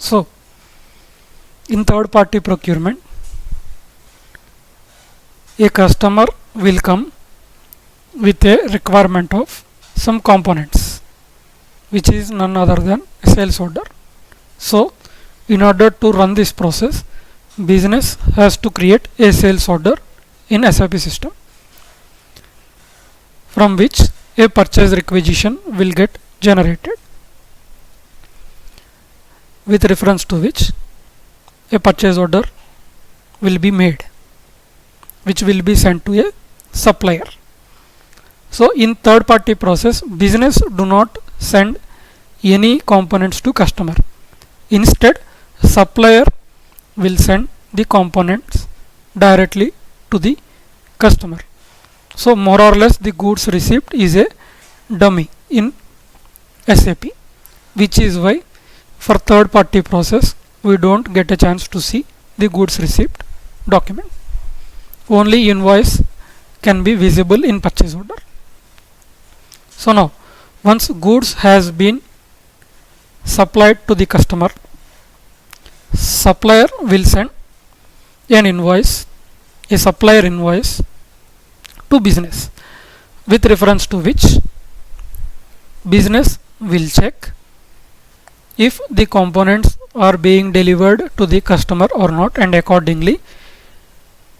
So in third party procurement, a customer will come with a requirement of some components, which is none other than a sales order. So in order to run this process, business has to create a sales order in SAP system, from which a purchase requisition will get generated, with reference to which a purchase order will be made, which will be sent to a supplier. So in third party process, business do not send any components to customer. Instead, supplier will send the components directly to the customer. So more or less the goods received is a dummy in SAP, which is why for third party process we don't get a chance to see the goods received document. Only invoice can be visible in purchase order. So now once goods has been supplied to the customer, supplier will send an invoice, a supplier invoice to business, with reference to which business will check if the components are being delivered to the customer or not, and accordingly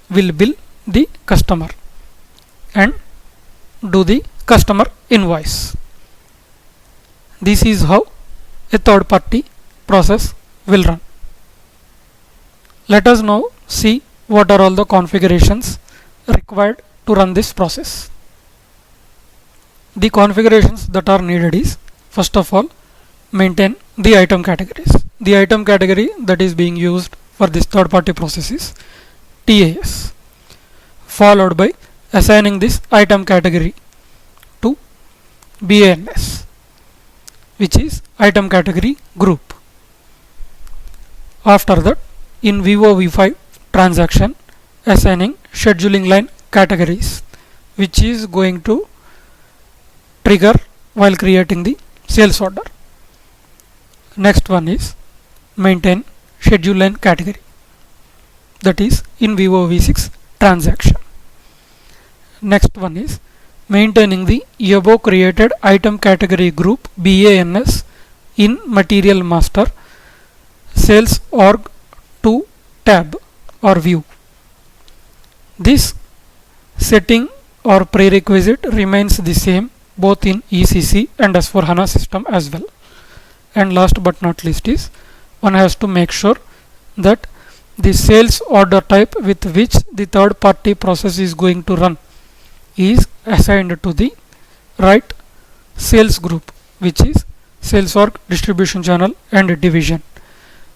will bill the customer and do the customer invoice. This is how a third party process will run. Let us now see what are all the configurations required to run this process. The configurations that are needed is, first of all, maintain the item categories. The item category that is being used for this third party process is TAS, followed by assigning this item category to BANS, which is item category group. After that, in VO V5 transaction, assigning scheduling line categories, which is going to trigger while creating the sales order. Next one is maintain schedule line category, that is in VO V6 transaction. Next one is maintaining the above created item category group BANS in material master sales org 2 tab or view. This setting or prerequisite remains the same both in ECC and S4HANA system as well. And last but not least is, one has to make sure that the sales order type with which the third party process is going to run is assigned to the right sales group, which is sales org, distribution channel and division.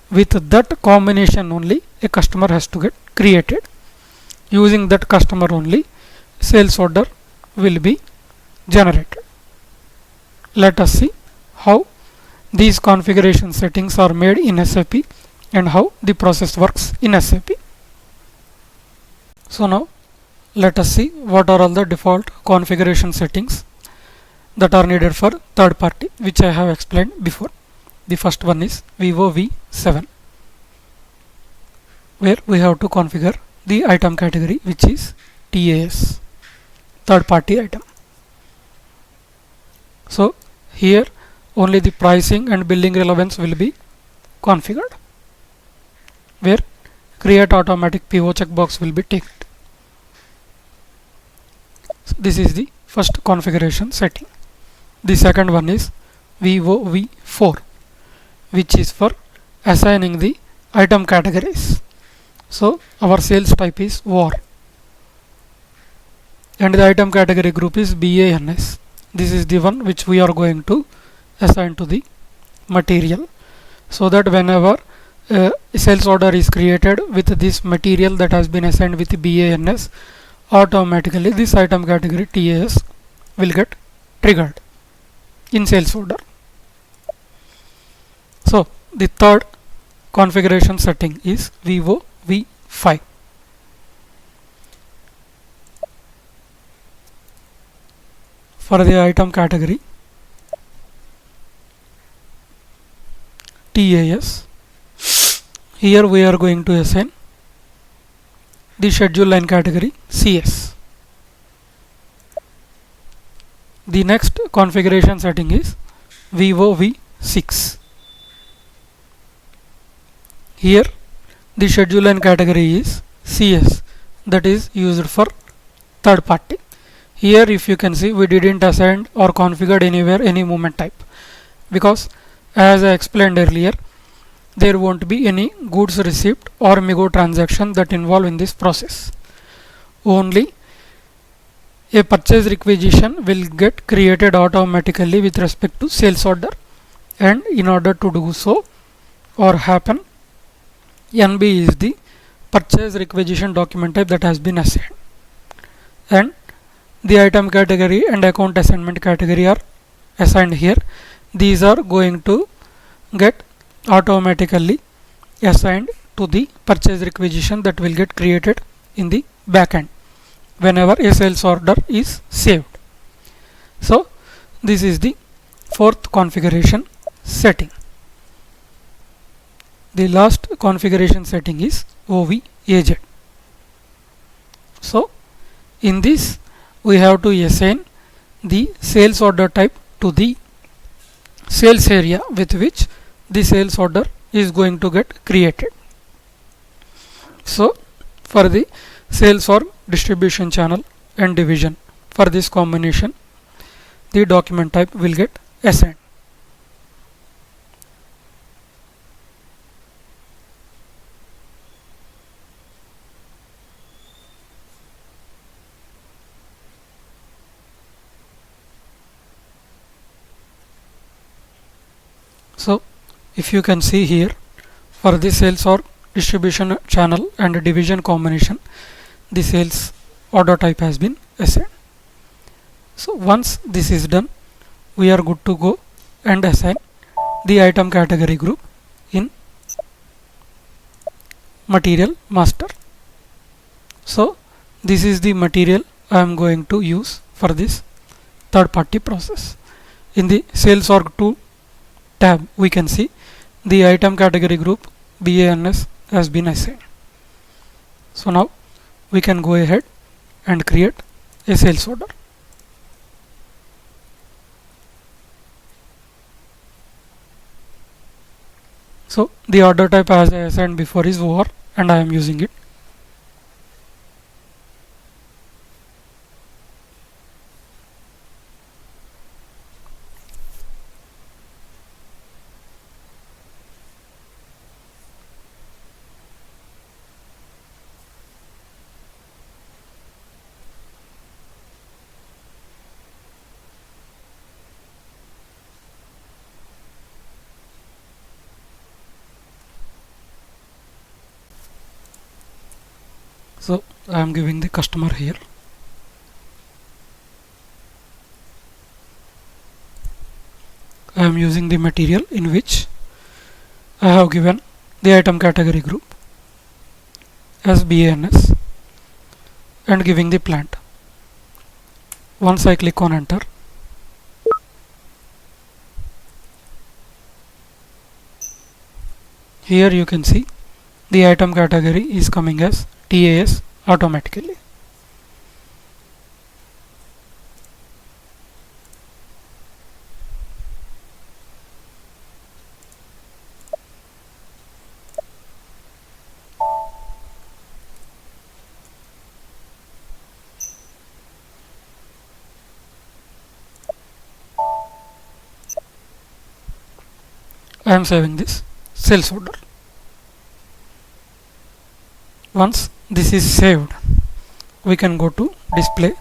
With that combination only a customer has to get created. Using that customer only sales order will be generated. Let us see how these configuration settings are made in SAP and how the process works in SAP. So now let us see what are all the default configuration settings that are needed for third party, which I have explained before. The first one is VO V7, where we have to configure the item category, which is TAS, third party item. So here only the pricing and billing relevance will be configured, where create automatic PO checkbox will be ticked. So this is the first configuration setting. The second one is VO V4, which is for assigning the item categories. So our sales type is war and the item category group is BANS. This is the one which we are going to assign to the material, so that whenever a sales order is created with this material that has been assigned with BANS, automatically this item category TAS will get triggered in sales order. So the third configuration setting is VO V5. For the item category TAS, Here we are going to assign the schedule line category CS. The next configuration setting is Vivo V6. Here the schedule line category is CS, that is used for third party. Here if you can see, we didn't assign or configured anywhere any movement type, because as I explained earlier, there won't be any goods received or MIGO transaction that involve in this process. Only a purchase requisition will get created automatically with respect to sales order, and in order to do so or happen, NB is the purchase requisition document type that has been assigned, and the item category and account assignment category are assigned here. These are going to get automatically assigned to the purchase requisition that will get created in the backend whenever a sales order is saved. So this is the fourth configuration setting. The last configuration setting is OVAZ. So in this we have to assign the sales order type to the sales area with which the sales order is going to get created. So for the sales or distribution channel and division, for this combination, the document type will get assigned. So if you can see here, for the sales or distribution channel and division combination, the sales order type has been assigned. So once this is done, we are good to go and assign the item category group in material master. So this is the material I am going to use for this third party process. In the sales org 2 tab, we can see the item category group BANS has been assigned. So now we can go ahead and create a sales order. So the order type as I assigned before is OR, and I am using it. So I am giving the customer here. I am using the material in which I have given the item category group as BANS and giving the plant. Once I click on enter, here you can see the item category is coming as TAS automatically. I am saving this sales order. Once this is saved, we can go to display,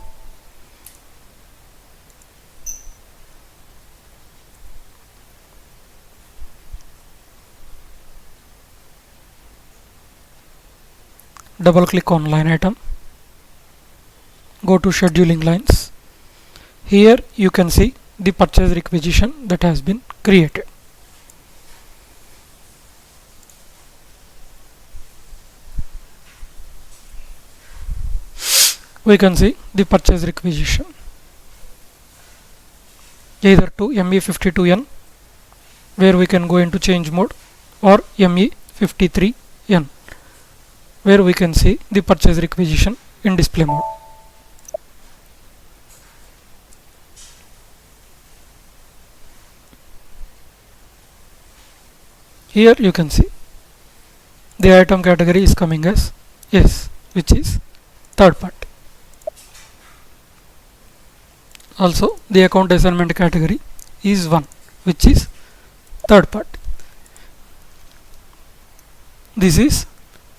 double click on line item, go to scheduling lines. Here you can see the purchase requisition that has been created. We can see the purchase requisition either to ME52N, where we can go into change mode, or ME53 N, where we can see the purchase requisition in display mode. Here you can see the item category is coming as S, which is third party. Also the account assignment category is 1, which is third party. This is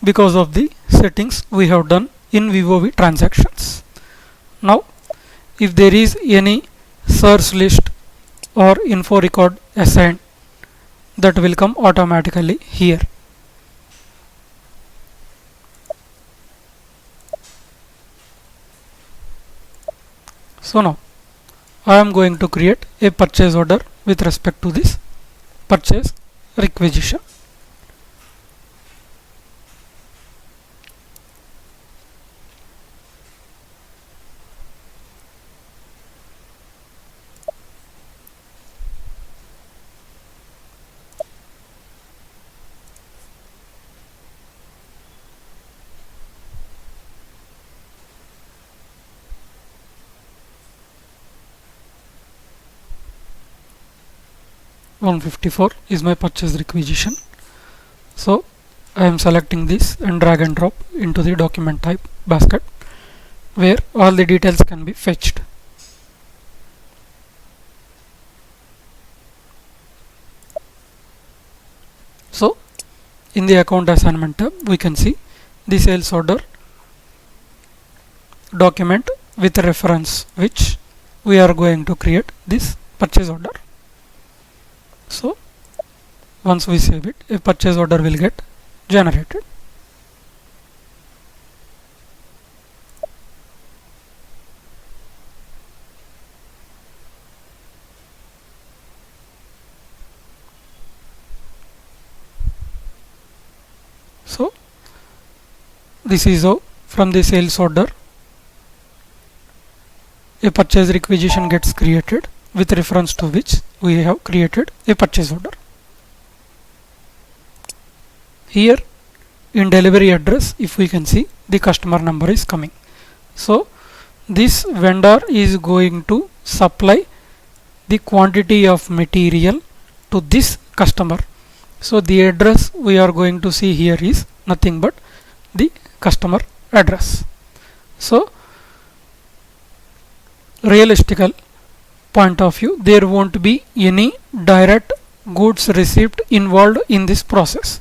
because of the settings we have done in VOV transactions. Now if there is any source list or info record assigned, that will come automatically here. So now I am going to create a purchase order with respect to this purchase requisition. $154 is my purchase requisition. So I am selecting this and drag and drop into the document type basket, where all the details can be fetched. So in the account assignment tab, we can see the sales order document with a reference which we are going to create this purchase order. So once we save it, a purchase order will get generated. So this is how from the sales order a purchase requisition gets created, with reference to which we have created a purchase order. Here in delivery address, if we can see, the customer number is coming. So this vendor is going to supply the quantity of material to this customer. So the address we are going to see here is nothing but the customer address. So realistical point of view, there won't be any direct goods receipt involved in this process,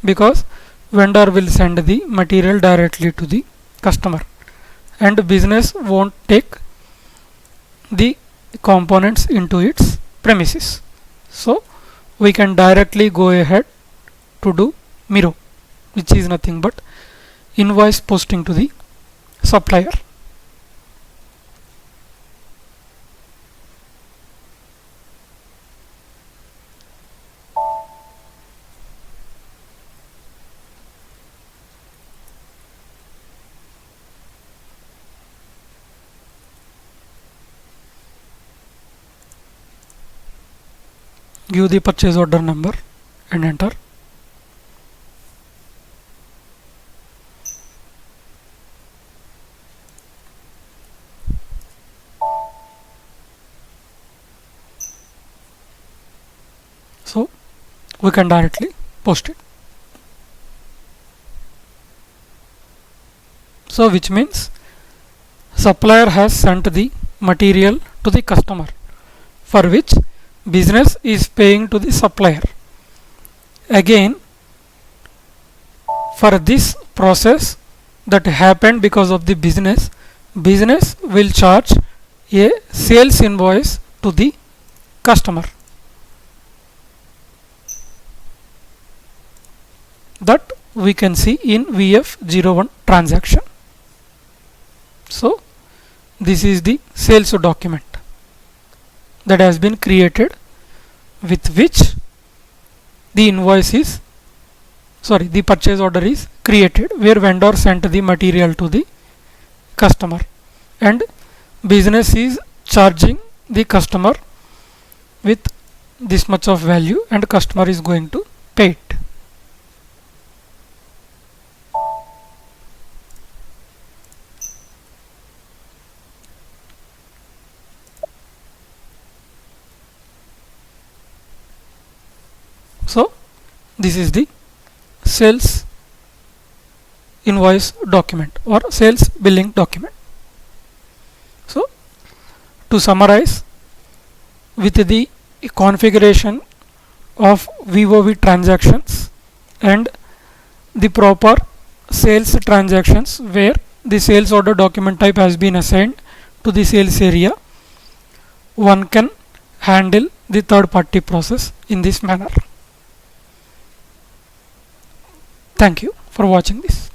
because vendor will send the material directly to the customer and business won't take the components into its premises. So we can directly go ahead to do Miro, which is nothing but invoice posting to the supplier. Give the purchase order number and enter. So we can directly post it. So which means supplier has sent the material to the customer, for which business is paying to the supplier. Again, for this process that happened because of the business will charge a sales invoice to the customer. That we can see in VF01 transaction. So this is the sales document that has been created, with which the invoice is the purchase order is created, where vendor sent the material to the customer and business is charging the customer with this much of value and customer is going to pay it. this is the sales invoice document or sales billing document. So to summarize, with the configuration of VOV transactions and the proper sales transactions where the sales order document type has been assigned to the sales area, one can handle the third party process in this manner. Thank you for watching this.